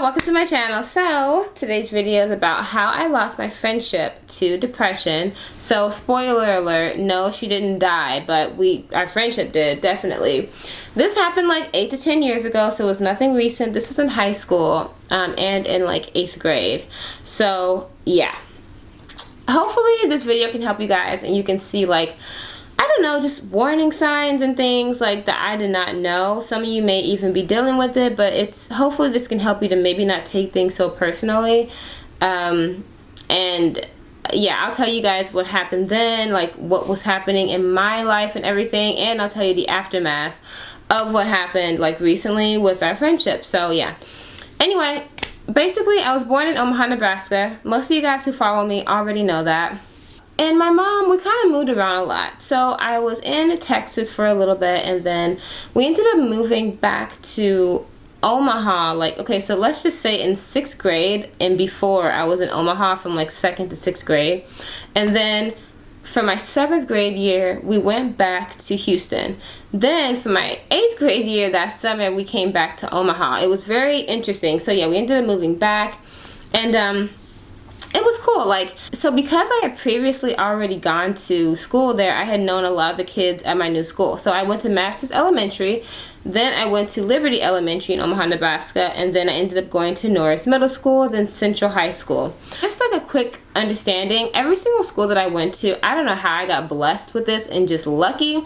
welcome to my channel. So today's video is about how I lost my friendship to depression. So spoiler alert, no, she didn't die, but our friendship did, definitely. This happened like 8 to 10 years ago, so it was nothing recent. This was in high school and in like 8th grade. So yeah, hopefully this video can help you guys and you can see, like, I don't know, just warning signs and things like that I did not know. Some of you may even be dealing with it, but hopefully this can help you to maybe not take things so personally. And yeah, I'll tell you guys what happened then, like what was happening in my life and everything, and I'll tell you the aftermath of what happened like recently with our friendship. So yeah, anyway, basically I was born in Omaha, Nebraska. Most of you guys who follow me already know that. And my mom, we kind of moved around a lot. So I was in Texas for a little bit, and then we ended up moving back to Omaha. Like, okay, so let's just say in 6th grade and before, I was in Omaha from like 2nd to 6th grade. And then for my 7th grade year, we went back to Houston. Then for my 8th grade year, that summer, we came back to Omaha. It was very interesting. So yeah, we ended up moving back, and it was cool. Like, so because I had previously already gone to school there, I had known a lot of the kids at my new school. So I went to Masters Elementary, then I went to Liberty Elementary in Omaha, Nebraska, and then I ended up going to Norris Middle School, then Central High School. Just like a quick understanding, every single school that I went to, I don't know how I got blessed with this and just lucky,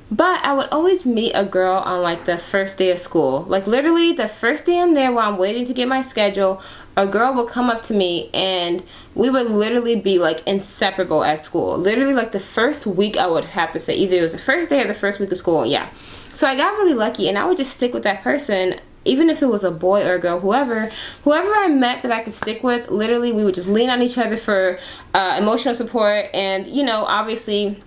but I would always meet a girl on like the first day of school. Like literally the first day I'm there while I'm waiting to get my schedule, a girl would come up to me and we would literally be like inseparable at school. Literally like the first week, I would have to say, either it was the first day or the first week of school. Yeah. So I got really lucky, and I would just stick with that person, even if it was a boy or a girl, whoever I met that I could stick with. Literally we would just lean on each other for emotional support. And you know, obviously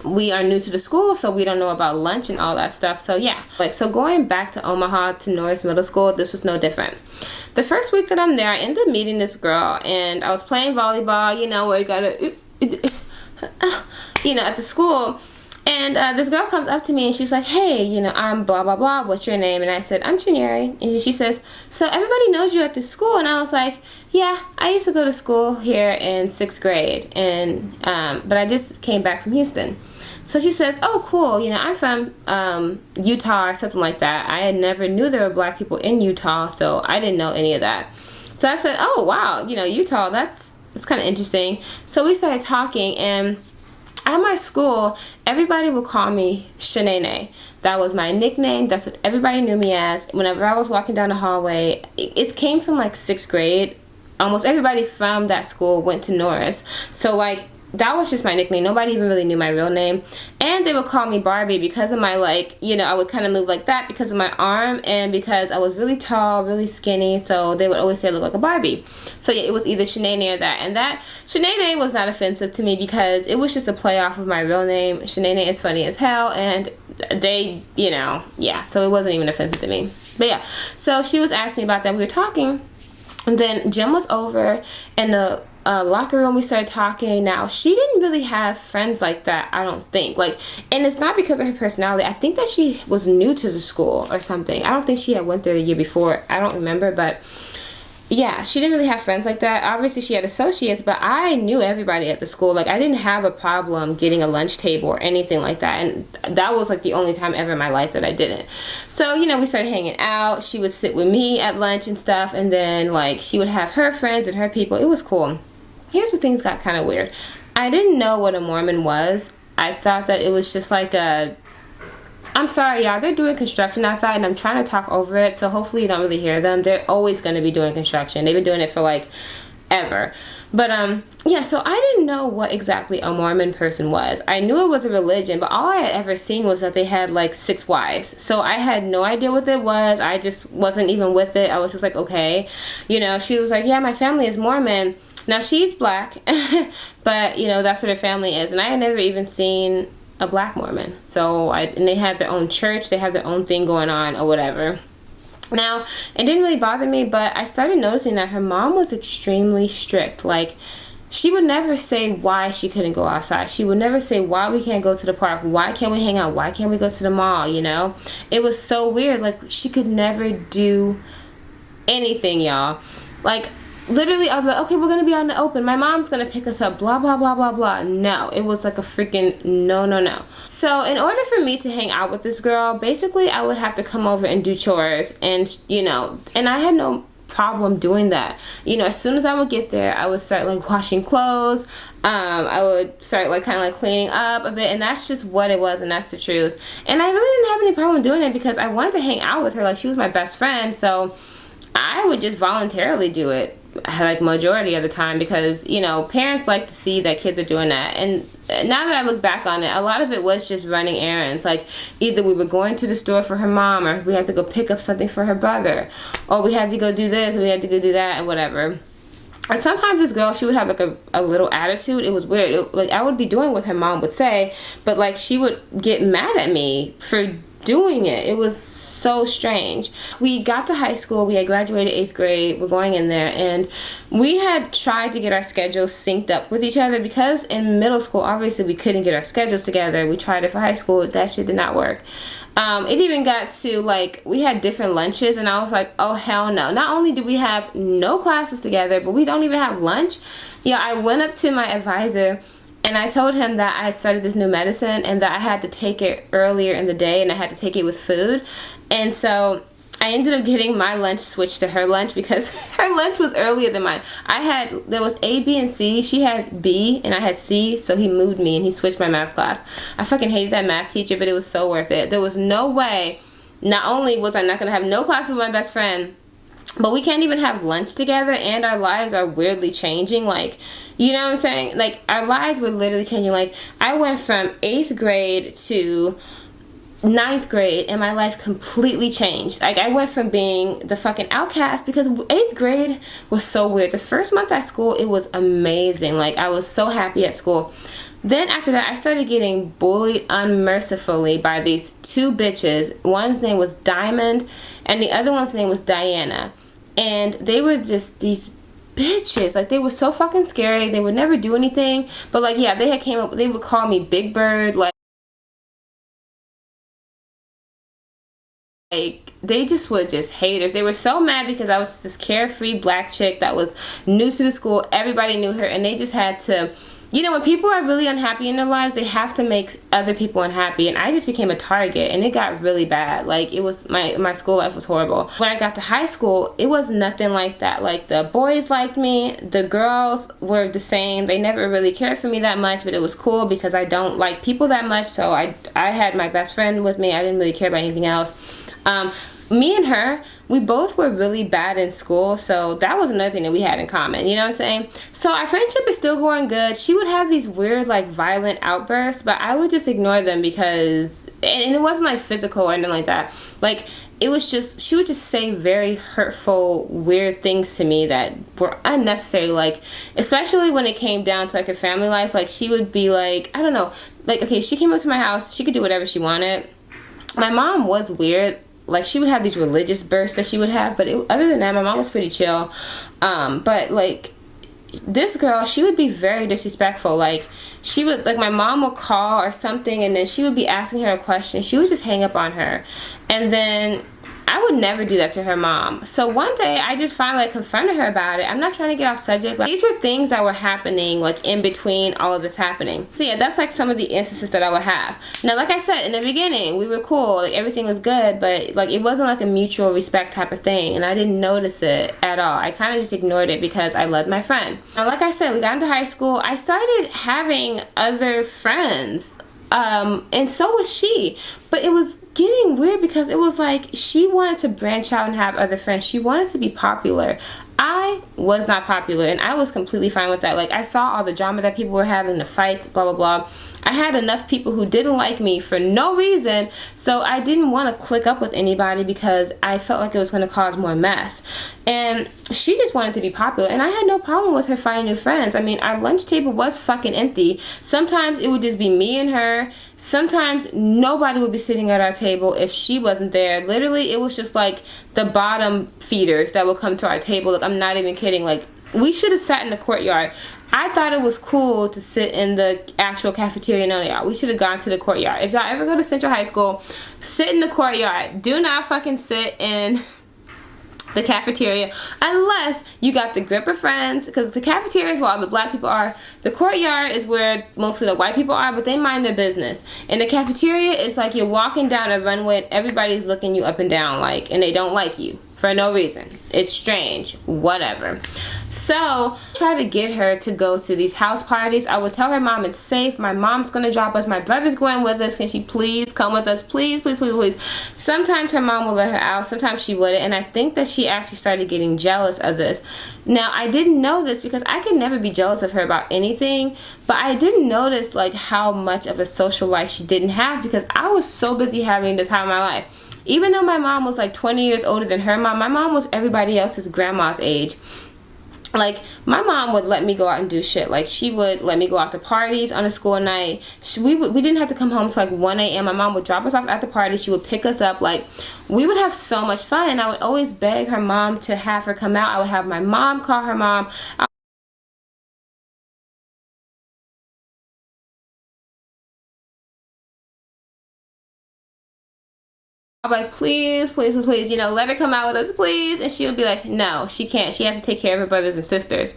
we are new to the school, so we don't know about lunch and all that stuff. So yeah, like, so going back to Omaha to Norris Middle School, this was no different. The first week that I'm there, I ended up meeting this girl, and I was playing volleyball, you know, where you gotta you know, at the school. And this girl comes up to me and she's like, hey, you know, I'm blah blah blah, what's your name? And I said, I'm Chinyere. And she says, so everybody knows you at this school? And I was like, yeah, I used to go to school here in 6th grade, and but I just came back from Houston. So she says, oh cool, you know, I'm from Utah or something like that. I had never knew there were black people in Utah, so I didn't know any of that. So I said, oh wow, you know, Utah, that's kind of interesting. So we started talking, and at my school, everybody would call me Shenene. That was my nickname. That's what everybody knew me as. Whenever I was walking down the hallway, it came from like 6th grade. Almost everybody from that school went to Norris. So like, that was just my nickname. Nobody even really knew my real name. And they would call me Barbie because of my, like, you know, I would kind of move like that because of my arm and because I was really tall, really skinny. So they would always say I look like a Barbie. So yeah, it was either Shanae or that. And that Shanae was not offensive to me because it was just a play off of my real name. Shanae is funny as hell, and they, you know, yeah, so it wasn't even offensive to me. But yeah, so she was asking me about that. We were talking, and then gym was over, and the locker room, we started talking. Now, she didn't really have friends like that, I don't think. Like, and it's not because of her personality. I think that she was new to the school or something. I don't think she had went there the year before. I don't remember, but yeah, she didn't really have friends like that. Obviously, she had associates, but I knew everybody at the school. Like, I didn't have a problem getting a lunch table or anything like that, and that was like the only time ever in my life that I didn't. So, you know, we started hanging out. She would sit with me at lunch and stuff, and then like she would have her friends and her people. It was cool. Here's where things got kind of weird. I didn't know what a Mormon was. I thought that it was just like a... I'm sorry, y'all. They're doing construction outside, and I'm trying to talk over it, so hopefully you don't really hear them. They're always going to be doing construction. They've been doing it for, like, ever. But, yeah, so I didn't know what exactly a Mormon person was. I knew it was a religion, but all I had ever seen was that they had, like, 6 wives. So I had no idea what it was. I just wasn't even with it. I was just like, okay. You know, she was like, yeah, my family is Mormon. Now, she's black, but, you know, that's what her family is. And I had never even seen a black Mormon. So, and they had their own church. They have their own thing going on or whatever. Now, it didn't really bother me, but I started noticing that her mom was extremely strict. Like, she would never say why she couldn't go outside. She would never say why we can't go to the park. Why can't we hang out? Why can't we go to the mall, you know? It was so weird. Like, she could never do anything, y'all. Like, literally, I'll be like, okay, we're gonna be out in the open. My mom's gonna pick us up, blah, blah, blah, blah, blah. No, it was like a freaking no, no, no. So in order for me to hang out with this girl, basically I would have to come over and do chores, and, you know, and I had no problem doing that. You know, as soon as I would get there, I would start like washing clothes. I would start like kind of like cleaning up a bit, and that's just what it was, and that's the truth. And I really didn't have any problem doing it because I wanted to hang out with her. Like, she was my best friend, so I would just voluntarily do it, like, majority of the time, because, you know, parents like to see that kids are doing that. And now that I look back on it, a lot of it was just running errands. Like, either we were going to the store for her mom, or we had to go pick up something for her brother, or we had to go do this, or we had to go do that, and whatever. And sometimes this girl, she would have like a little attitude. It was weird. Like, I would be doing what her mom would say, but like, she would get mad at me for doing it. It was so strange. We got to high school. We had graduated 8th grade. We're going in there, and we had tried to get our schedules synced up with each other, because in middle school, obviously, we couldn't get our schedules together. We tried it for high school. That shit did not work. It even got to, like, we had different lunches, and I was like, oh, hell no. Not only do we have no classes together, but we don't even have lunch. Yeah, I went up to my advisor, and I told him that I had started this new medicine, and that I had to take it earlier in the day, and I had to take it with food. And so I ended up getting my lunch switched to her lunch, because her lunch was earlier than mine. There was A, B, and C. She had B, and I had C, so he moved me, and he switched my math class. I fucking hated that math teacher, but it was so worth it. There was no way, not only was I not going to have no class with my best friend, but we can't even have lunch together, and our lives are weirdly changing. Like, you know what I'm saying? Like, our lives were literally changing. Like, I went from 8th grade to 9th grade, and my life completely changed. Like, I went from being the fucking outcast, because 8th grade was so weird. The first month at school, it was amazing. Like, I was so happy at school. Then after that, I started getting bullied unmercifully by these two bitches. One's name was Diamond, and the other one's name was Diana. And they were just these bitches. Like, they were so fucking scary. They would never do anything. But, like, yeah, they would call me Big Bird. Like, they just were just haters. They were so mad because I was just this carefree black chick that was new to the school. Everybody knew her, and they just had to, you know, when people are really unhappy in their lives, they have to make other people unhappy. And I just became a target, and it got really bad. Like, it was, my school life was horrible. When I got to high school, it was nothing like that. Like, the boys liked me, the girls were the same. They never really cared for me that much, but it was cool because I don't like people that much. So I had my best friend with me. I didn't really care about anything else. Me and her, we both were really bad in school, so that was another thing that we had in common, you know what I'm saying? So our friendship is still going good. She would have these weird, like, violent outbursts, but I would just ignore them because, and it wasn't like physical or anything like that. Like, it was just, she would just say very hurtful, weird things to me that were unnecessary. Like, especially when it came down to, like, her family life. Like, she would be like, I don't know, like, okay, she came up to my house, she could do whatever she wanted. My mom was weird. Like, she would have these religious bursts that she would have, but other than that, my mom was pretty chill. But, like, this girl, she would be very disrespectful. Like, she would, like, my mom would call or something, and then she would be asking her a question. She would just hang up on her. And then I would never do that to her mom. So one day, I just finally, like, confronted her about it. I'm not trying to get off subject, but these were things that were happening, like, in between all of this happening. So yeah, that's, like, some of the instances that I would have. Now, like I said, in the beginning, we were cool. Like, everything was good, but, like, it wasn't, like, a mutual respect type of thing, and I didn't notice it at all. I kind of just ignored it because I loved my friend. Now, like I said, we got into high school. I started having other friends. And so was she, but it was getting weird because it was like she wanted to branch out and have other friends. She wanted to be popular. I was not popular, and I was completely fine with that. Like, I saw all the drama that people were having, the fights, blah blah blah. I had enough people who didn't like me for no reason, so I didn't want to click up with anybody because I felt like it was going to cause more mess. And she just wanted to be popular, and I had no problem with her finding new friends. I mean, our lunch table was fucking empty. Sometimes it would just be me and her. Sometimes nobody would be sitting at our table if she wasn't there. Literally, it was just like the bottom feeders that would come to our table. Like, I'm not even kidding. Like, we should have sat in the courtyard. I thought it was cool to sit in the actual cafeteria. No, y'all, we should have gone to the courtyard. If y'all ever go to Central High School, sit in the courtyard. Do not fucking sit in the cafeteria, unless you got the group of friends, because the cafeteria is where all the black people are. The courtyard is where mostly the white people are, but they mind their business. And the cafeteria is like you're walking down a runway and everybody's looking you up and down, like, and they don't like you for no reason. It's strange, whatever. So try to get her to go to these house parties. I would tell her mom it's safe, my mom's gonna drop us, my brother's going with us, can she please come with us, please, please, please, please. Sometimes her mom would let her out, sometimes she wouldn't, and I think that she actually started getting jealous of this. Now I didn't know this because I could never be jealous of her about anything, but I didn't notice like how much of a social life she didn't have because I was so busy having this time of my life. Even though my mom was like 20 years older than her mom, my mom was everybody else's grandma's age. Like, my mom would let me go out and do shit. Like, she would let me go out to parties on a school night. We didn't have to come home till like 1 a.m. My mom would drop us off at the party. She would pick us up. Like, we would have so much fun. And I would always beg her mom to have her come out. I would have my mom call her mom. I'm like, please, please, please, please, you know, let her come out with us, please. And she would be like, no, she can't. She has to take care of her brothers and sisters.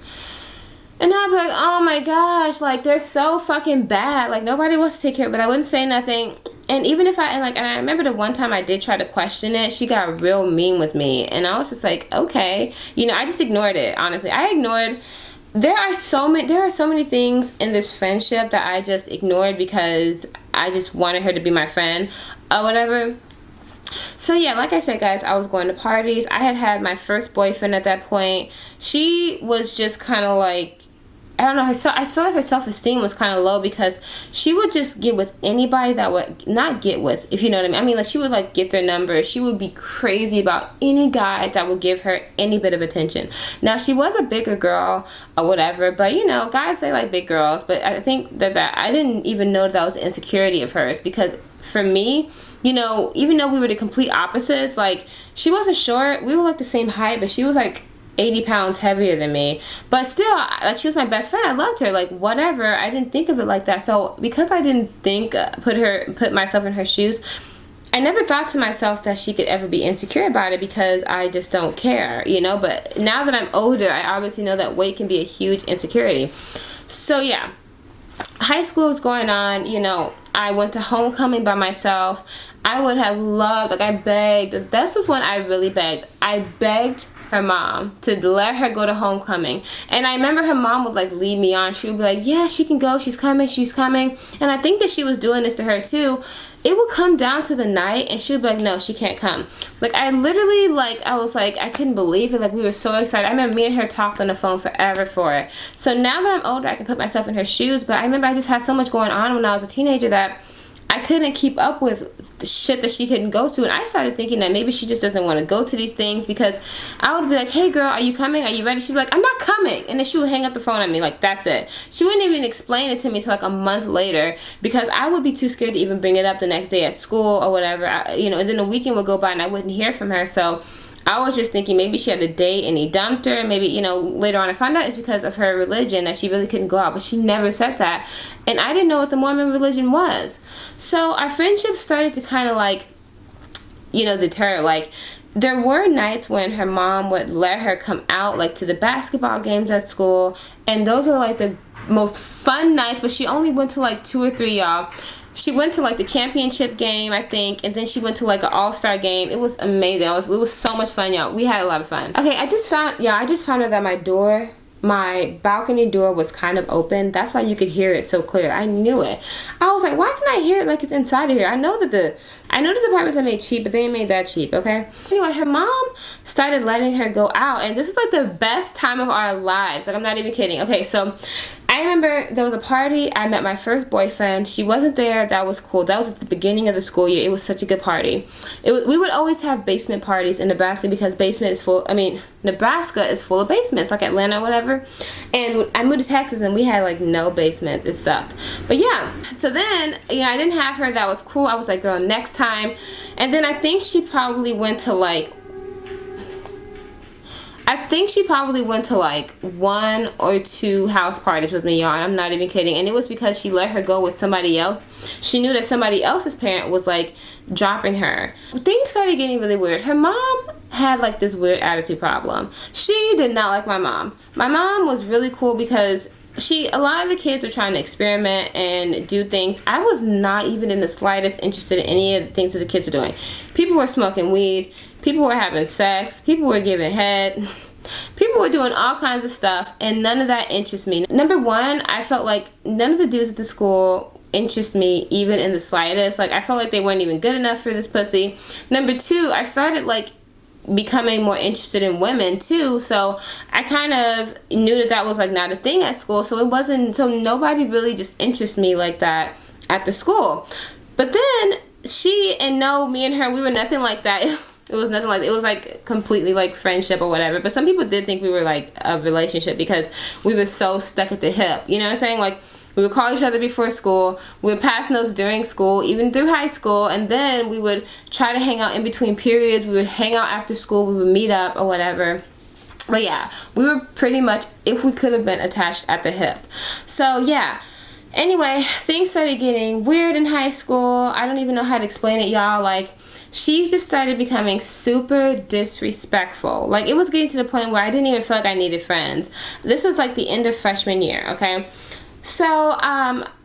And I'd be like, oh my gosh, like, they're so fucking bad. Like, nobody wants to take care of it. But I wouldn't say nothing. And even if and I remember the one time I did try to question it, she got real mean with me. And I was just like, okay. You know, I just ignored it, honestly. I ignored. There are so many things in this friendship that I just ignored because I just wanted her to be my friend or whatever. So yeah, like I said, guys, I was going to parties. I had my first boyfriend at that point. She was just kind of like, I don't know, I feel like her self-esteem was kind of low because she would just get with anybody that would not get with, if you know what I mean. I mean, like, she would like get their number. She would be crazy about any guy that would give her any bit of attention. Now, she was a bigger girl or whatever, but you know, guys, they like big girls. But I think that I didn't even know that was an insecurity of hers because for me, you know, even though we were the complete opposites, like, she wasn't short, we were like the same height, but she was like 80 pounds heavier than me. But still, like, she was my best friend. I loved her, like, whatever. I didn't think of it like that. So because I didn't think, put myself in her shoes, I never thought to myself that she could ever be insecure about it because I just don't care, you know. But now that I'm older, I obviously know that weight can be a huge insecurity. So yeah, high school was going on, you know. I went to homecoming by myself. I would have loved, like, I begged. This was when I really begged. I begged her mom to let her go to homecoming. And I remember her mom would like lead me on. She would be like, yeah, she can go, she's coming, she's coming. And I think that she was doing this to her too. It would come down to the night and she would be like, no, she can't come. Like, I literally, like, I was like, I couldn't believe it. Like, we were so excited. I remember me and her talked on the phone forever for it. So now that I'm older, I can put myself in her shoes. But I remember I just had so much going on when I was a teenager that I couldn't keep up with the shit that she couldn't go to. And I started thinking that maybe she just doesn't want to go to these things because I would be like, hey girl, are you coming? Are you ready? She'd be like, I'm not coming. And then she would hang up the phone on me. Like, that's it. She wouldn't even explain it to me till like a month later because I would be too scared to even bring it up the next day at school or whatever. You know, and then the weekend would go by and I wouldn't hear from her. So I was just thinking maybe she had a date and he dumped her. Maybe, you know, later on I found out it's because of her religion that she really couldn't go out. But she never said that. And I didn't know what the Mormon religion was. So our friendship started to kind of like, you know, deter. Like, there were nights when her mom would let her come out, like, to the basketball games at school. And those were like the most fun nights. But she only went to like 2 or 3, y'all. She went to like the championship game, I think, and then she went to like an all-star game. It was amazing. It was so much fun, y'all. We had a lot of fun. Okay, I just found out that my balcony door was kind of open. That's why you could hear it so clear. I knew it. I was like, why can I hear it like it's inside of here? I know this apartments are made cheap, but they ain't made that cheap, okay? Anyway, her mom started letting her go out, and this is like the best time of our lives. Like, I'm not even kidding. Okay, so I remember there was a party. I met my first boyfriend. She wasn't there. That was cool. That was at the beginning of the school year. It was such a good party. We would always have basement parties in Nebraska because Nebraska is full of basements, like Atlanta or whatever. And I moved to Texas and we had like no basements. It sucked. But yeah, so then, you know, I didn't have her. That was cool. I was like, girl, next time. And then I think she probably went to like, I think she probably went to like 1 or 2 house parties with me, y'all. I'm not even kidding. And it was because she let her go with somebody else. She knew that somebody else's parent was like dropping her. Things started getting really weird. Her mom had like this weird attitude problem. She did not like my mom. My mom was really cool because a lot of the kids were trying to experiment and do things. I was not even in the slightest interested in any of the things that the kids were doing. People were smoking weed. People were having sex. People were giving head. People were doing all kinds of stuff, and none of that interests me. Number one, I felt like none of the dudes at the school interest me even in the slightest. Like, I felt like they weren't even good enough for this pussy. Number two, I started like becoming more interested in women too, so I kind of knew that that was like not a thing at school, so nobody really just interested me like that at the school. But then me and her, we were nothing like that. It was nothing like, it was like completely like friendship or whatever. But some people did think we were like a relationship because we were so stuck at the hip, you know what I'm saying? Like, we would call each other before school, we would pass notes during school, even through high school, and then we would try to hang out in between periods. We would hang out after school, we would meet up or whatever. But yeah, we were pretty much, if we could have been, attached at the hip. So yeah, anyway, things started getting weird in high school. I don't even know how to explain it, y'all. Like, she just started becoming super disrespectful. Like, it was getting to the point where I didn't even feel like I needed friends. This was like the end of freshman year, okay? So,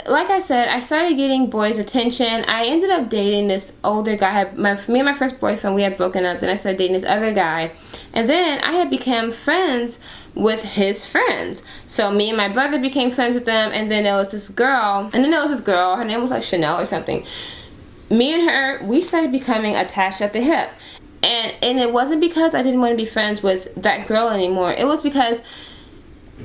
like I said, I started getting boys' attention. I ended up dating this older guy. Me and my first boyfriend, we had broken up. Then I started dating this other guy. And then I had become friends with his friends. So me and my brother became friends with them. And then there was this girl. Her name was like Chanel or something. Me and her, we started becoming attached at the hip. And it wasn't because I didn't want to be friends with that girl anymore. It was because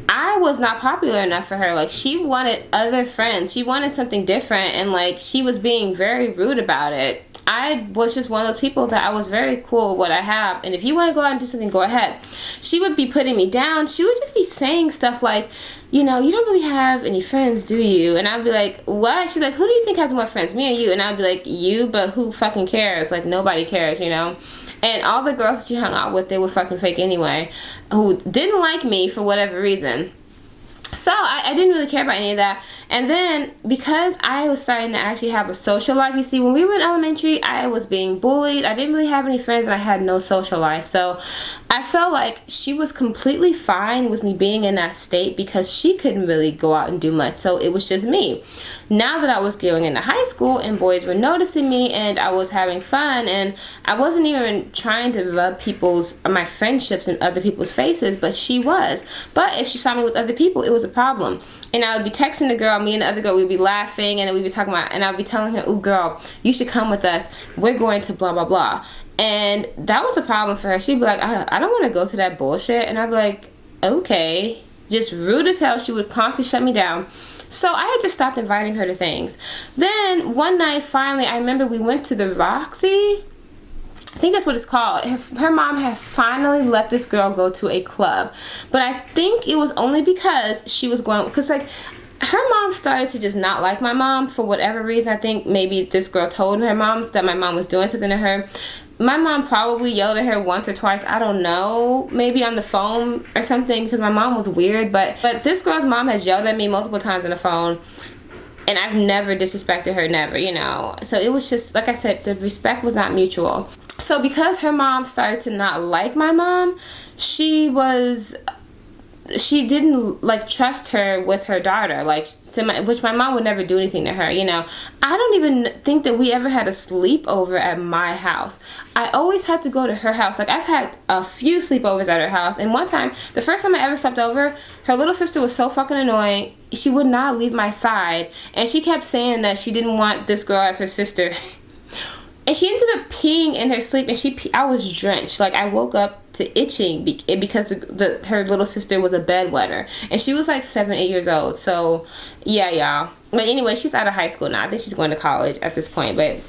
I was not popular enough for her. Like, she wanted other friends. She wanted something different, and like, she was being very rude about it. I was just one of those people that I was very cool with what I have, and if you want to go out and do something, go ahead. She would be putting me down. She would just be saying stuff like, you know, you don't really have any friends, do you? And I'd be like, what? She's like, who do you think has more friends, me or you? And I'd be like, you, but who fucking cares? Like, nobody cares, you know? And all the girls that she hung out with, they were fucking fake anyway, who didn't like me for whatever reason. So I didn't really care about any of that. And then because I was starting to actually have a social life, you see, when we were in elementary, I was being bullied. I didn't really have any friends, and I had no social life. So I felt like she was completely fine with me being in that state because she couldn't really go out and do much. So it was just me. Now that I was going into high school and boys were noticing me and I was having fun, and I wasn't even trying to rub my friendships in other people's faces, but she was. But if she saw me with other people, it was a problem. And I would be texting the girl, me and the other girl, we'd be laughing, and then we'd be talking about, and I'd be telling her, ooh girl, you should come with us. We're going to blah, blah, blah. And that was a problem for her. She'd be like, I don't want to go to that bullshit. And I'd be like, okay. Just rude as hell. She would constantly shut me down. So I had just stopped inviting her to things. Then one night, finally, I remember we went to the Roxy. I think that's what it's called. Her mom had finally let this girl go to a club. But I think it was only because she was going, because like, her mom started to just not like my mom for whatever reason. I think maybe this girl told her mom that my mom was doing something to her. My mom probably yelled at her once or twice. I don't know. Maybe on the phone or something, because my mom was weird. But this girl's mom has yelled at me multiple times on the phone. And I've never disrespected her, never, you know. So it was just, like I said, the respect was not mutual. So because her mom started to not like my mom, she didn't like trust her with her daughter, like, which my mom would never do anything to her, you know. I don't even think that we ever had a sleepover at my house. I always had to go to her house. Like, I've had a few sleepovers at her house, and one time, the first time I ever slept over, her little sister was so fucking annoying. She would not leave my side, and she kept saying that she didn't want this girl as her sister. And she ended up peeing in her sleep, and I was drenched. Like, I woke up to itching because her little sister was a bedwetter. And she was like 7, 8 years old. So, yeah, y'all. But anyway, she's out of high school now. I think she's going to college at this point. But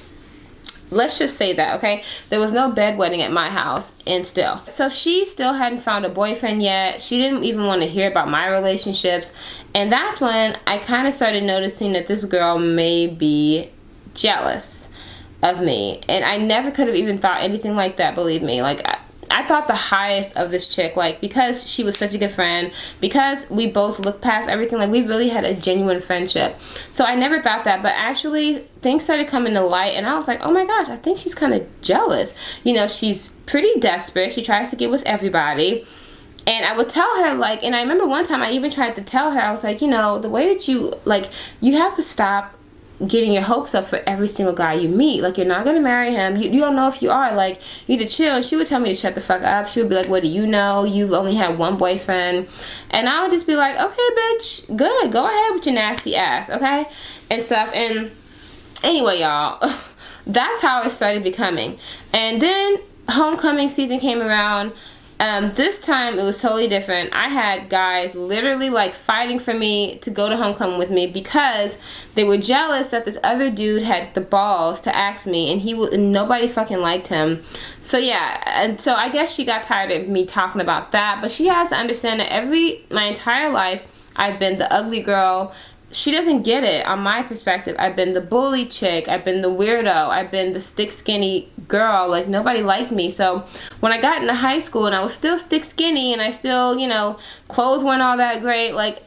let's just say that, okay? There was no bedwetting at my house, and still. So she still hadn't found a boyfriend yet. She didn't even want to hear about my relationships. And that's when I kind of started noticing that this girl may be jealous of me. And I never could have even thought anything like that, believe me. Like, I thought the highest of this chick, like, because she was such a good friend, because we both looked past everything, like, we really had a genuine friendship. So I never thought that, but actually things started coming to light, and I was like, oh my gosh, I think she's kind of jealous. You know, she's pretty desperate. She tries to get with everybody. And I would tell her, like, and I remember one time I even tried to tell her, I was like, you know, the way that you, like, you have to stop getting your hopes up for every single guy you meet. Like, you're not gonna marry him. You don't know if you are. Like, you need to chill. And she would tell me to shut the fuck up. She would be like, what do you know? You've only had one boyfriend. And I would just be like, okay, bitch, good. Go ahead with your nasty ass, okay? And stuff. And anyway, y'all, that's how it started becoming. And then homecoming season came around. This time it was totally different. I had guys literally like fighting for me to go to homecoming with me because they were jealous that this other dude had the balls to ask me, and nobody fucking liked him. So yeah, and so I guess she got tired of me talking about that, but she has to understand that my entire life I've been the ugly girl. She doesn't get it on my perspective. I've been the bully chick. I've been the weirdo. I've been the stick skinny girl. Like, nobody liked me. So when I got into high school and I was still stick skinny and I still, you know, clothes weren't all that great, like,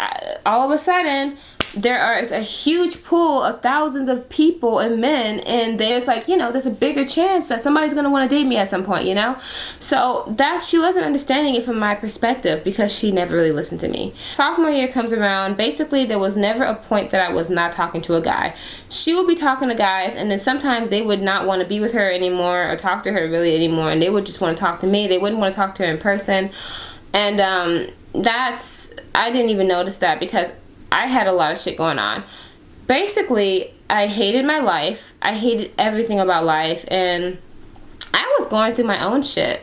all of a sudden there is a huge pool of thousands of people and men, and there's like, you know, there's a bigger chance that somebody's gonna want to date me at some point, you know? So she wasn't understanding it from my perspective because she never really listened to me. Sophomore year comes around. Basically, there was never a point that I was not talking to a guy. She would be talking to guys, and then sometimes they would not want to be with her anymore or talk to her really anymore, and they would just want to talk to me. They wouldn't want to talk to her in person. And I didn't even notice that because I had a lot of shit going on. Basically, I hated my life. I hated everything about life, and I was going through my own shit.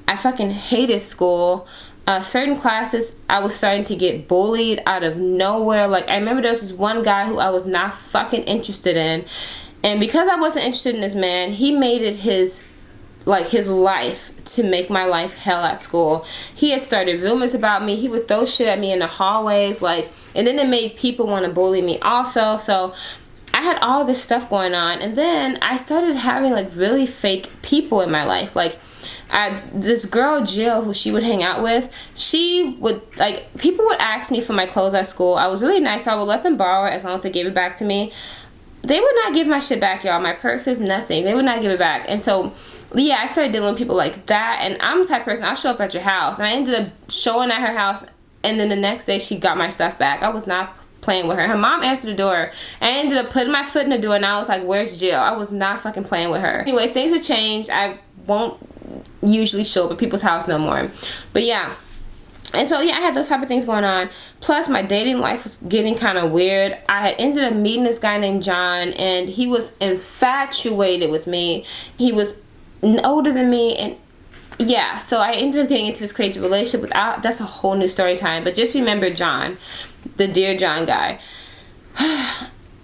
I fucking hated school. Certain classes, I was starting to get bullied out of nowhere. Like, I remember there was this one guy who I was not fucking interested in, and because I wasn't interested in this man, he made it his life to make my life hell at school. He had started rumors about me. He would throw shit at me in the hallways, like, and then it made people want to bully me also. So I had all this stuff going on, and then I started having like really fake people in my life. Like, this girl Jill, who she would hang out with, she would, like, people would ask me for my clothes at school. I was really nice, so I would let them borrow it as long as they gave it back to me. They would not give my shit back, y'all. My purses, nothing. They would not give it back. And so, yeah, I started dealing with people like that. And I'm the type of person, I'll show up at your house. And I ended up showing at her house. And then the next day, she got my stuff back. I was not playing with her. Her mom answered the door. I ended up putting my foot in the door. And I was like, where's Jill? I was not fucking playing with her. Anyway, things have changed. I won't usually show up at people's house no more. But yeah. And so, yeah, I had those type of things going on. Plus, my dating life was getting kind of weird. I had ended up meeting this guy named John, and he was infatuated with me. He was older than me, and yeah, so I ended up getting into this crazy relationship. That's a whole new story time. But just remember John, the Dear John guy.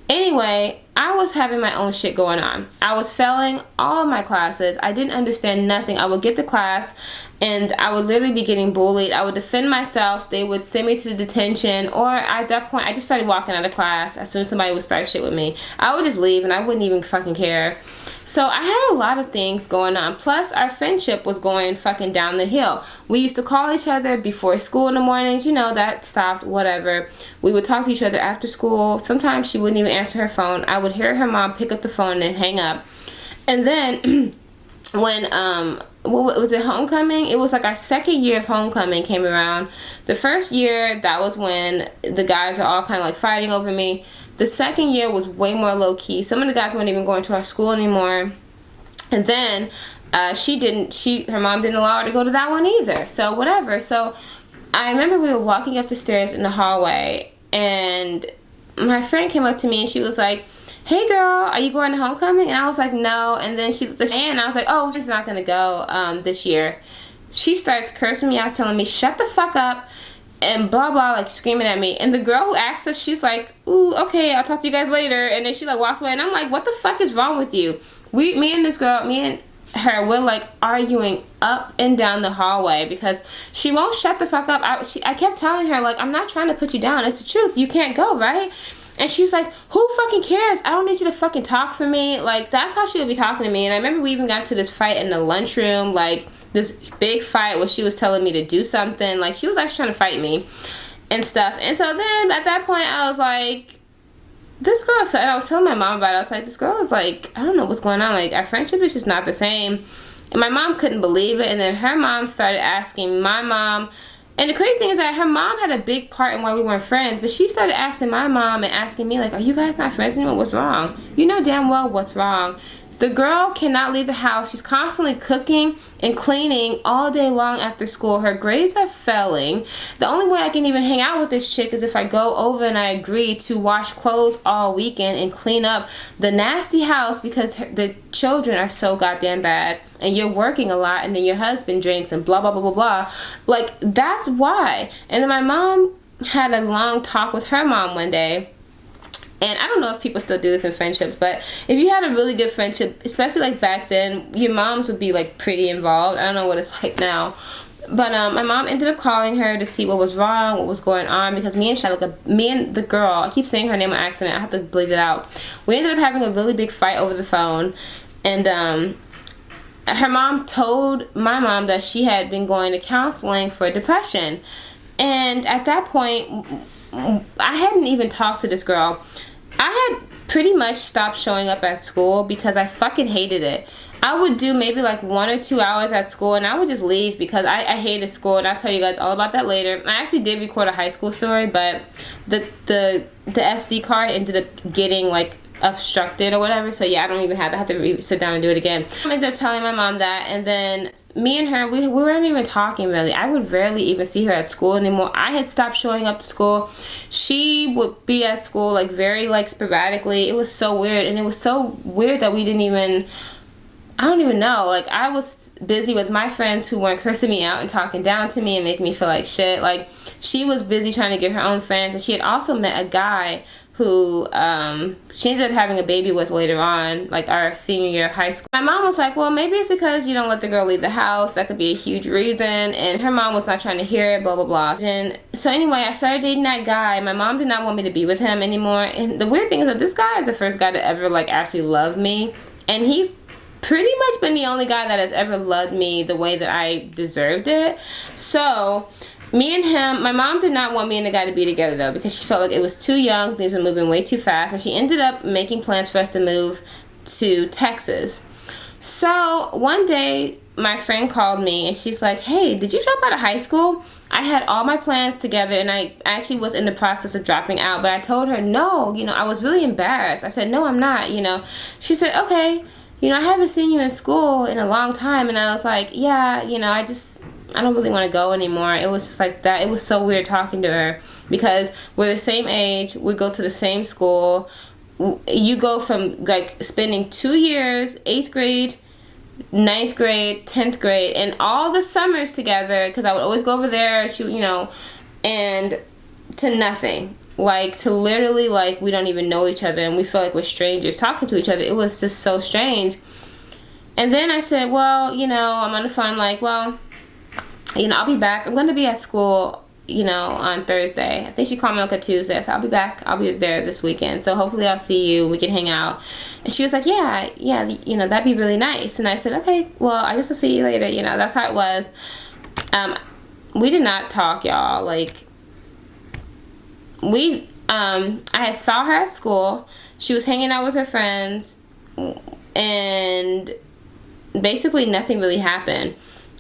Anyway, I was having my own shit going on. I was failing all of my classes. I didn't understand nothing. I would get to class and I would literally be getting bullied. I would defend myself. They would send me to the detention, or at that point I just started walking out of class as soon as somebody would start shit with me. I would just leave and I wouldn't even fucking care. So I had a lot of things going on. Plus, our friendship was going fucking down the hill. We used to call each other before school in the mornings. You know, that stopped, whatever. We would talk to each other after school. Sometimes she wouldn't even answer her phone. I would hear her mom pick up the phone and hang up. And then when, what was it, homecoming? It was like our second year of homecoming came around. The first year, that was when the guys are all kind of like fighting over me. The second year was way more low-key. Some of the guys weren't even going to our school anymore. And then her mom didn't allow her to go to that one either. So whatever. So I remember we were walking up the stairs in the hallway, and my friend came up to me and she was like, hey girl, are you going to homecoming? And I was like, no. And then she looked at me and I was like, oh, she's not going to go this year. She starts cursing me out, telling me, shut the fuck up. And blah blah, like screaming at me. And the girl who asked us, she's like, ooh, okay, I'll talk to you guys later. And then she like walks away, and I'm like, what the fuck is wrong with you? Me and her, we're like arguing up and down the hallway because she won't shut the fuck up. I kept telling her, like, I'm not trying to put you down, it's the truth, you can't go, right? And she's like, who fucking cares? I don't need you to fucking talk for me. Like, that's how she would be talking to me. And I remember we even got to this fight in the lunchroom. Like, this big fight where she was telling me to do something. Like, she was actually trying to fight me and stuff. And so then at that point I was like, this girl, so, and I was telling my mom about it. I was like, this girl is like, I don't know what's going on. Like, our friendship is just not the same. And my mom couldn't believe it. And then her mom started asking my mom. And the crazy thing is that her mom had a big part in why we weren't friends. But she started asking my mom and asking me, like, are you guys not friends anymore? What's wrong? You know damn well what's wrong. The girl cannot leave the house. She's constantly cooking and cleaning all day long after school. Her grades are failing. The only way I can even hang out with this chick is if I go over and I agree to wash clothes all weekend and clean up the nasty house because the children are so goddamn bad and you're working a lot and then your husband drinks and blah, blah, blah, blah, blah. Like, that's why. And then my mom had a long talk with her mom one day. And I don't know if people still do this in friendships, but if you had a really good friendship, especially like back then, your moms would be like pretty involved. I don't know what it's like now. But my mom ended up calling her to see what was wrong, what was going on, because me and the girl, I keep saying her name on accident, I have to bleep it out. We ended up having a really big fight over the phone. And her mom told my mom that she had been going to counseling for depression. And at that point, I hadn't even talked to this girl. I had pretty much stopped showing up at school because I fucking hated it. I would do maybe like 1 or 2 hours at school and I would just leave because I hated school, and I'll tell you guys all about that later. I actually did record a high school story, but the SD card ended up getting like obstructed or whatever, so yeah, I don't even have to sit down and do it again. I ended up telling my mom that, and then me and her, we weren't even talking really. I would rarely even see her at school anymore. I had stopped showing up to school. She would be at school like very like sporadically. It was so weird, and it was so weird that we didn't even, I don't even know, like I was busy with my friends who weren't cursing me out and talking down to me and making me feel like shit. Like, she was busy trying to get her own friends, and she had also met a guy who she ended up having a baby with later on, like our senior year of high school. My mom was like, well, maybe it's because you don't let the girl leave the house. That could be a huge reason. And her mom was not trying to hear it, blah, blah, blah. And so anyway, I started dating that guy. My mom did not want me to be with him anymore. And the weird thing is that this guy is the first guy to ever like actually love me. And he's pretty much been the only guy that has ever loved me the way that I deserved it. So me and him, my mom did not want me and the guy to be together though, because she felt like it was too young, things were moving way too fast, and she ended up making plans for us to move to Texas. So one day my friend called me and she's like, hey, did you drop out of high school? I had all my plans together and I actually was in the process of dropping out, but I told her no, you know, I was really embarrassed. I said, no, I'm not, you know. She said, okay, you know, I haven't seen you in school in a long time. And I was like, yeah, you know, I don't really want to go anymore. It was just like that. It was so weird talking to her because we're the same age. We go to the same school. You go from like spending 2 years, 8th grade, 9th grade, 10th grade, and all the summers together, because I would always go over there, you know, and to nothing. Like, to literally, like, we don't even know each other and we feel like we're strangers talking to each other. It was just so strange. And then I said, well, you know, I'm on the phone like, well, you know, I'll be back. I'm going to be at school, you know, on Thursday. I think she called me like a Tuesday. So I'll be back. I'll be there this weekend. So hopefully I'll see you. We can hang out. And she was like, yeah, you know, that'd be really nice. And I said, okay, well, I guess I'll see you later. You know, that's how it was. We did not talk, y'all. Like, I had saw her at school. She was hanging out with her friends. And basically nothing really happened.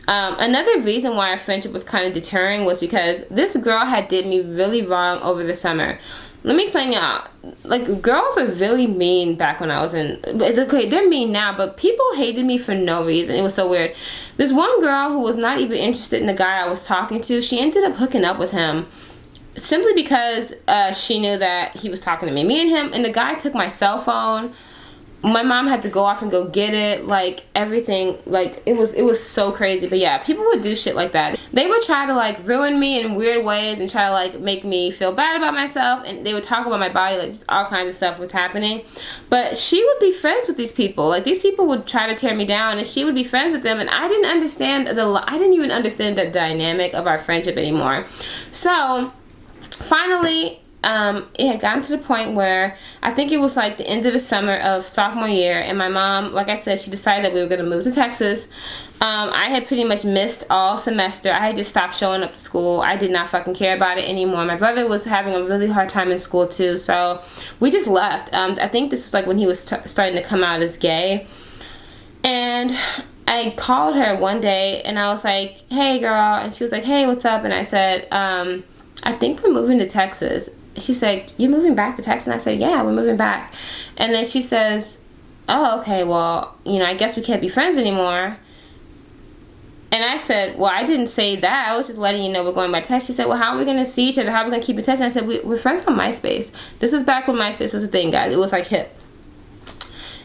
Another reason why our friendship was kind of deterring was because this girl had did me really wrong over the summer. Let me explain y'all. Like, girls were really mean back when I was in, okay, they're mean now, but people hated me for no reason. It was so weird. This one girl who was not even interested in the guy I was talking to, she ended up hooking up with him simply because she knew that he was talking to me. Me and him, and the guy took my cell phone. My mom had to go off and go get it, like everything, like it was so crazy. But yeah, people would do shit like that. They would try to like ruin me in weird ways and try to like make me feel bad about myself, and they would talk about my body, like just all kinds of stuff was happening. But she would be friends with these people. Like, these people would try to tear me down and she would be friends with them, and I didn't even understand the dynamic of our friendship anymore. So finally, it had gotten to the point where I think it was like the end of the summer of sophomore year, and my mom, like I said, she decided that we were going to move to Texas. I had pretty much missed all semester. I had just stopped showing up to school. I did not fucking care about it anymore. My brother was having a really hard time in school too, so we just left. I think this was like when he was starting to come out as gay. And I called her one day and I was like, hey girl, and she was like, hey, what's up? And I said, I think we're moving to Texas. She said, you're moving back to Texas? And I said, yeah, we're moving back. And then she says, oh, okay, well, you know, I guess we can't be friends anymore. And I said, well, I didn't say that. I was just letting you know we're going by text. She said, well, how are we going to see each other? How are we going to keep in touch? And I said, we're friends on MySpace. This was back when MySpace was a thing, guys. It was like hip.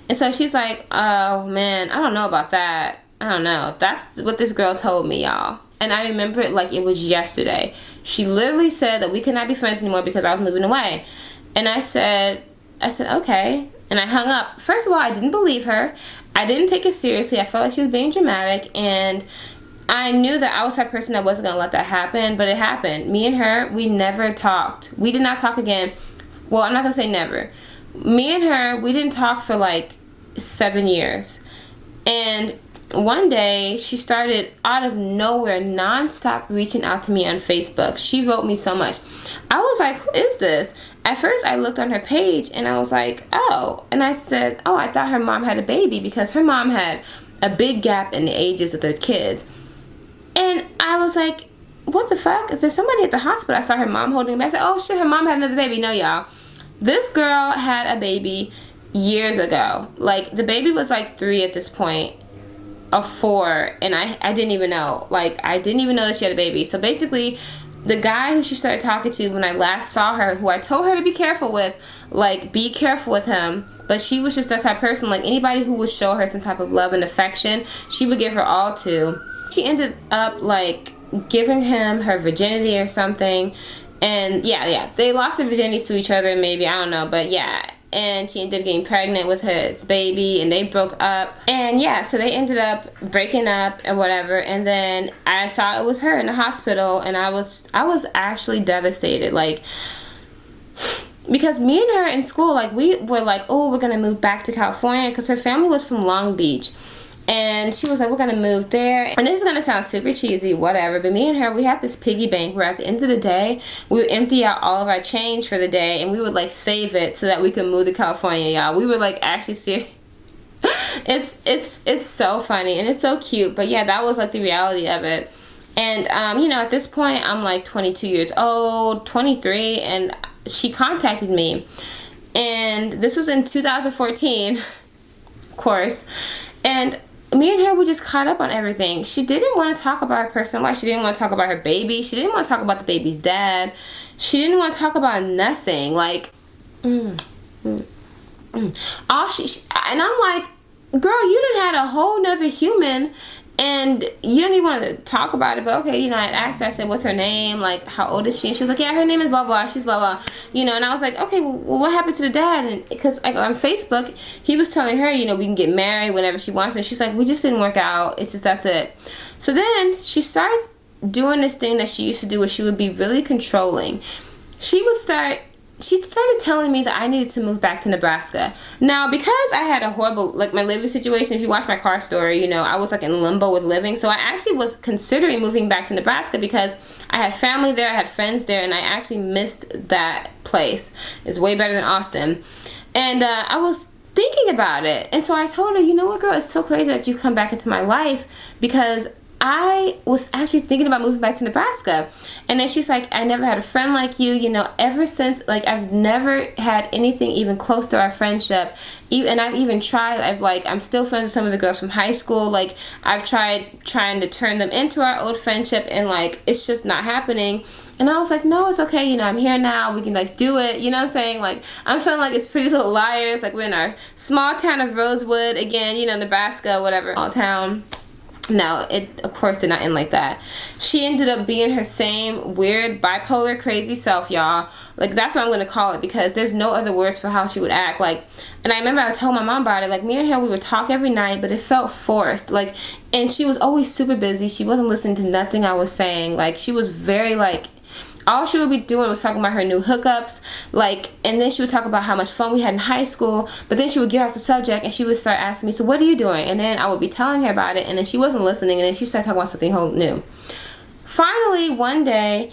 And so she's like, oh, man, I don't know about that. I don't know. That's what this girl told me, y'all. And I remember it like it was yesterday. She literally said that we could not be friends anymore because I was moving away. And I said, okay. And I hung up. First of all, I didn't believe her. I didn't take it seriously. I felt like she was being dramatic. And I knew that I was that person that wasn't going to let that happen. But it happened. Me and her, we never talked. We did not talk again. Well, I'm not going to say never. Me and her, we didn't talk for like 7 years. And one day she started out of nowhere nonstop reaching out to me on Facebook. She wrote me so much. I was like, who is this? At first I looked on her page and I was like, oh. And I said, oh, I thought her mom had a baby because her mom had a big gap in the ages of their kids. And I was like, what the fuck? There's somebody at the hospital. I saw her mom holding a baby. I said, oh shit, her mom had another baby. No, y'all. This girl had a baby years ago. Like, the baby was like 3 at this point. Or 4, and I didn't even know. Like, I didn't even know that she had a baby. So basically, the guy who she started talking to when I last saw her, who I told her to be careful with, like, be careful with him, but she was just that type of person. Like, anybody who would show her some type of love and affection, she would give her all to. She ended up, like, giving him her virginity or something, and yeah, they lost their virginities to each other, maybe, I don't know, but yeah. And she ended up getting pregnant with his baby, and they broke up. And yeah, so they ended up breaking up and whatever. And then I saw it was her in the hospital, and I was actually devastated, like, because me and her in school, like, we were like, oh, we're gonna move back to California, because her family was from Long Beach. And she was like, we're gonna move there. And this is gonna sound super cheesy, whatever, but me and her, we had this piggy bank where at the end of the day, we would empty out all of our change for the day, and we would like save it so that we could move to California, y'all. We were like actually serious. It's so funny and it's so cute, but yeah, that was like the reality of it. And you know, at this point, I'm like 22 years old, 23, and she contacted me, and this was in 2014, of course, and me and her, we just caught up on everything. She didn't want to talk about her personal life. She didn't want to talk about her baby. She didn't want to talk about the baby's dad. She didn't want to talk about nothing. Like, and I'm like, girl, you done had a whole nother human, and you don't even want to talk about it. But okay, you know, I asked her, I said, what's her name? Like, how old is she? And she was like, yeah, her name is blah, blah, she's blah, blah. You know, and I was like, okay, well, what happened to the dad? And because like, on Facebook, he was telling her, you know, we can get married whenever she wants. And she's like, we just didn't work out. It's just, that's it. So then she starts doing this thing that she used to do where she would be really controlling. She started telling me that I needed to move back to Nebraska. Now, because I had a horrible, like, my living situation, if you watch my car story, you know, I was, like, in limbo with living. So I actually was considering moving back to Nebraska because I had family there, I had friends there, and I actually missed that place. It's way better than Austin. And I was thinking about it. And so I told her, you know what, girl, it's so crazy that you come back into my life because I was actually thinking about moving back to Nebraska. And then she's like, I never had a friend like you, you know, ever since, like, I've never had anything even close to our friendship. And I've even tried, I'm still friends with some of the girls from high school. Like, I've tried trying to turn them into our old friendship, and, like, it's just not happening. And I was like, no, it's okay, you know, I'm here now, we can, like, do it, you know what I'm saying? Like, I'm feeling like it's Pretty Little Liars, like, we're in our small town of Rosewood, again, you know, Nebraska, whatever, small town. No, it of course did not end like that. She ended up being her same weird, bipolar, crazy self, y'all. Like, that's what I'm going to call it, because there's no other words for how she would act. Like, and I remember I told my mom about it. Like, me and her, we would talk every night, but it felt forced. Like, and she was always super busy. She wasn't listening to nothing I was saying. Like, she was very, like, all she would be doing was talking about her new hookups, like, and then she would talk about how much fun we had in high school, but then she would get off the subject and she would start asking me, so what are you doing? And then I would be telling her about it, and then she wasn't listening, and then she started talking about something whole new. Finally, one day,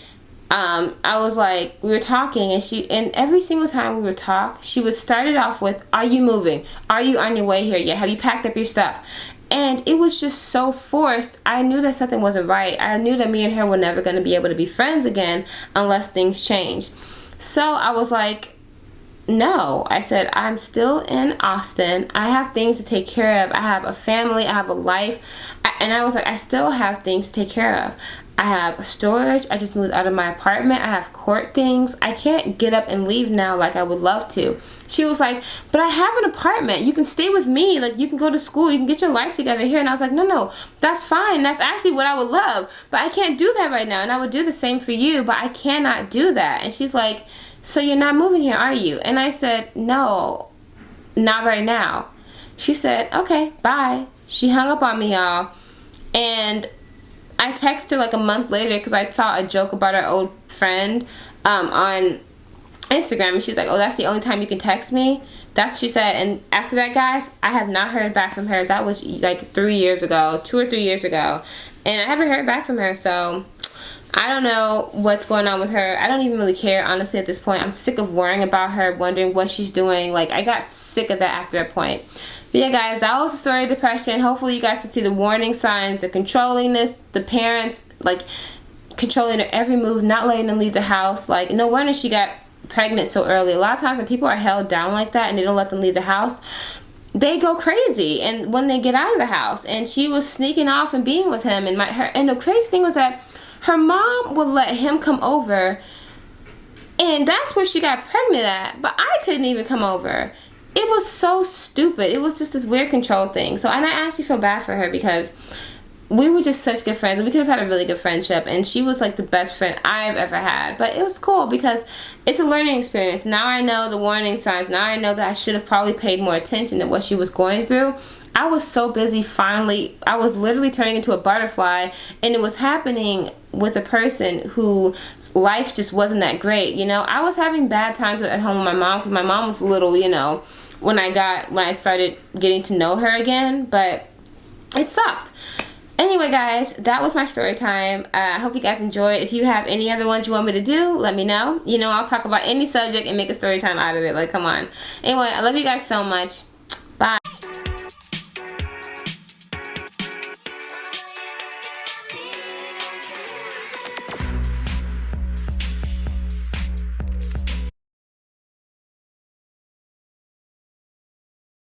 I was like, we were talking, and every single time we would talk, she would start it off with, are you moving? Are you on your way here yet? Have you packed up your stuff? And it was just so forced. I knew that something wasn't right. I knew that me and her were never going to be able to be friends again unless things changed. So I was like, no. I said, I'm still in Austin. I have things to take care of. I have a family. I have a life. And I was like, I still have things to take care of. I have storage. I just moved out of my apartment. I have court things. I can't get up and leave now like I would love to. She was like, but I have an apartment. You can stay with me. Like, you can go to school. You can get your life together here. And I was like, no, that's fine. That's actually what I would love. But I can't do that right now. And I would do the same for you, but I cannot do that. And she's like, so you're not moving here, are you? And I said, no, not right now. She said, okay, bye. She hung up on me, y'all. And I texted her like a month later because I saw a joke about our old friend on Instagram, and she's like, oh, that's the only time you can text me? That's what she said. And after that, guys, I have not heard back from her. That was like 3 years ago, 2 or 3 years ago, and I haven't heard back from her. So I don't know what's going on with her. I don't even really care, honestly, at this point. I'm sick of worrying about her, wondering what she's doing. Like, I got sick of that after a point. But yeah, guys, that was the story of depression. Hopefully you guys can see the warning signs, the controllingness, the parents, like, controlling her every move, not letting them leave the house. Like, no wonder she got pregnant so early. A lot of times when people are held down like that and they don't let them leave the house, they go crazy. And when they get out of the house, and she was sneaking off and being with him, and the crazy thing was that her mom would let him come over, and that's where she got pregnant at, but I couldn't even come over. It was so stupid. It was just this weird control thing. So, and I actually feel bad for her because we were just such good friends. We could have had a really good friendship, and she was like the best friend I've ever had. But it was cool because it's a learning experience. Now I know the warning signs. Now I know that I should have probably paid more attention to what she was going through. I was so busy finally. I was literally turning into a butterfly, and it was happening with a person whose life just wasn't that great. You know, I was having bad times at home with my mom because my mom was little, you know, when I started getting to know her again, but it sucked. Anyway, guys, that was my story time. I hope you guys enjoyed. If you have any other ones you want me to do, let me know. You know, I'll talk about any subject and make a story time out of it. Like, come on. Anyway, I love you guys so much.